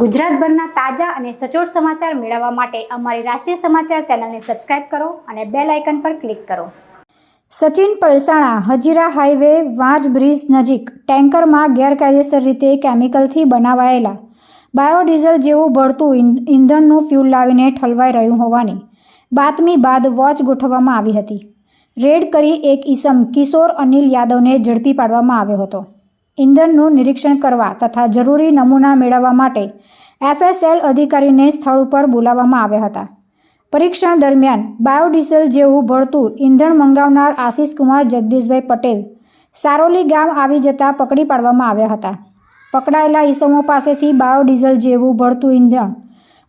ગુજરાતભરના તાજા અને સચોટ સમાચાર મેળવવા માટે અમારી રાષ્ટ્રીય સમાચાર ચેનલને સબસ્ક્રાઇબ કરો અને બેલ આઇકન પર ક્લિક કરો। સચિન પલસાણા હજીરા હાઈવે વાંજ બ્રિજ નજીક ટેન્કરમાં ગેરકાયદેસર રીતે કેમિકલથી બનાવાયેલા બાયોડીઝલ જેવું બળતું ઈંધણનું ફ્યુલ લાવીને ઠલવાઈ રહ્યું હોવાની બાતમી બાદ વોચ ગોઠવવામાં આવી હતી। રેડ કરી એક ઈસમ કિશોર અનિલ યાદવને ઝડપી પાડવામાં આવ્યો હતો। ઈંધણનું નિરીક્ષણ કરવા તથા જરૂરી નમૂના મેળવવા માટે FSL અધિકારીને સ્થળ ઉપર બોલાવવામાં આવ્યા હતા। પરીક્ષણ દરમિયાન બાયોડીઝલ જેવું બળતું ઈંધણ મંગાવનાર આશિષ કુમાર જગદીશભાઈ પટેલ સારોલી ગામ આવી જતા પકડી પાડવામાં આવ્યા હતા। પકડાયેલા ઈસમો પાસેથી બાયોડીઝલ જેવું બળતું ઈંધણ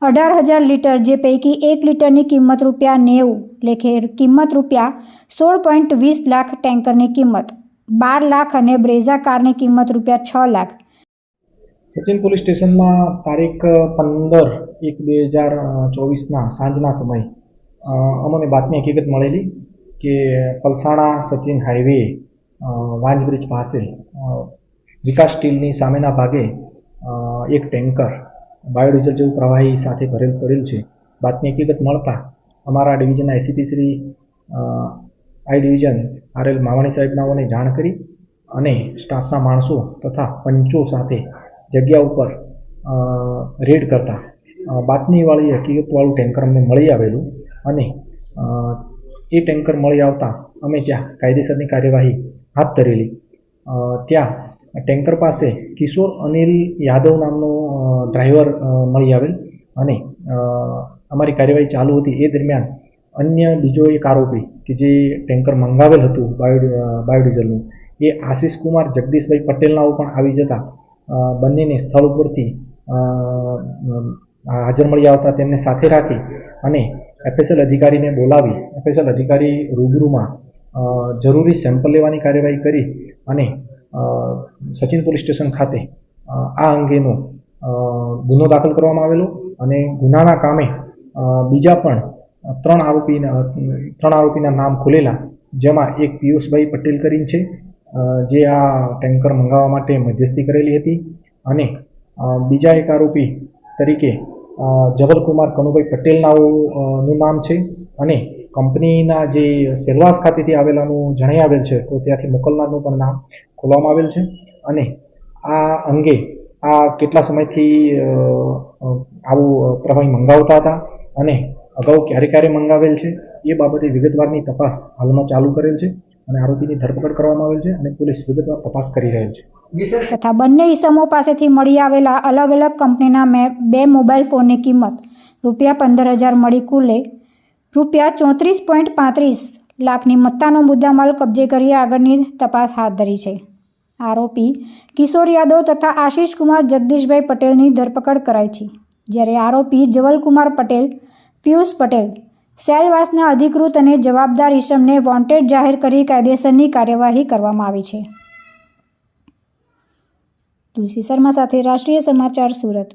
18,000 લીટર, જે પૈકી 1 લીટરની કિંમત ₹90 લેખે કિંમત ₹16.20 લાખ, ટેન્કરની કિંમત 12 લાખ અને બ્રેઝા કારની કિંમત ₹6 લાખ। સચિન પોલીસ સ્ટેશનમાં તારીખ 15/1/2024ના સાંજના સમય અમને બાતમી હકીકત મળેલી કે પલસાણા સચિન હાઈવે વાંજ બ્રિજ પાસે વિકાસ સ્ટીલની સામેના ભાગે એક ટેન્કર બાયોડીઝલ જેવું પ્રવાહી સાથે પડેલ છે। બાતમી હકીકત મળતા અમારા ડિવિઝનના ACP Shri I division RL Mavani સાહેબનાઓને જાણ કરી અને સ્ટાફના માણસો તથા પંચો સાથે જગ્યા ઉપર રેડ કરતા બાતમીવાળી હકીકતવાળું ટેન્કર અમને મળી આવેલું અને એ ટેન્કર મળી આવતા અમે ત્યાં કાયદેસરની કાર્યવાહી હાથ ધરેલી। ત્યાં ટેન્કર પાસે કિશોર અનિલ યાદવ નામનો ડ્રાઈવર મળી આવેલ અને અમારી કાર્યવાહી ચાલુ હતી। એ દરમિયાન અન્ય બીજો એક આરોપી કે જે ટેન્કર મંગાવેલ હતું બાયોડીઝલનું, એ આશિષ કુમાર જગદીશભાઈ પટેલનાઓ પણ આવી જતા બંનેને સ્થળ ઉપરથી હાજર મળી આવતા તેમને સાથે રાખી અને FSL અધિકારીને બોલાવી FSL અધિકારી રૂબરૂમાં જરૂરી સેમ્પલ લેવાની કાર્યવાહી કરી અને સચિન પોલીસ સ્ટેશન ખાતે આ અંગેનો ગુનો દાખલ કરવામાં આવેલો અને ગુનાના કામે બીજા પણ ત્રણ આરોપીના નામ ખુલેલા, જેમાં એક પિયુષભાઈ પટેલ કરીને છે જે આ ટેન્કર મંગાવવા માટે મધ્યસ્થી કરેલી હતી અને બીજા એક આરોપી તરીકે જબલકુમાર કનુભાઈ પટેલનાઓનું નામ છે અને કંપનીના જે સેલવાસ ખાતેથી આવેલાનું જણાઈ આવેલ છે તો ત્યાંથી મોકલનારનું પણ નામ ખોલવામાં આવેલ છે અને આ અંગે આ કેટલા સમયથી આવું પ્રવાહી મંગાવતા હતા અને અગાઉ ક્યારે મંગાવેલ છે એ બાબતે વિગતવારની તપાસ હાલમાં ચાલુ કરેલ છે અને આરોપીની ધરપકડ કરવામાં આવેલ છે અને પોલીસ વિગતવાર તપાસ કરી રહેલ છે। તથા બંને ઈસમો પાસેથી મળી આવેલા અલગ અલગ કંપનીના 2 મોબાઈલ ફોનની કિંમત ₹15,000 મળી કુલે ₹34.35 લાખની મત્તાનો મુદ્દામાલ કબજે કરી આગળની તપાસ હાથ ધરી છે। આરોપી કિશોર યાદવ તથા આશિષ કુમાર જગદીશભાઈ પટેલની ધરપકડ કરાઈ છે, જ્યારે આરોપી જબલકુમાર પટેલ, પિયુષ પટેલ સેલવાસના અધિકૃત અને જવાબદાર ઈસમને વોન્ટેડ જાહેર કરી કાયદેસરની કાર્યવાહી કરવામાં આવી છે। તુલસી શર્મા સાથે રાષ્ટ્રીય સમાચાર, સુરત।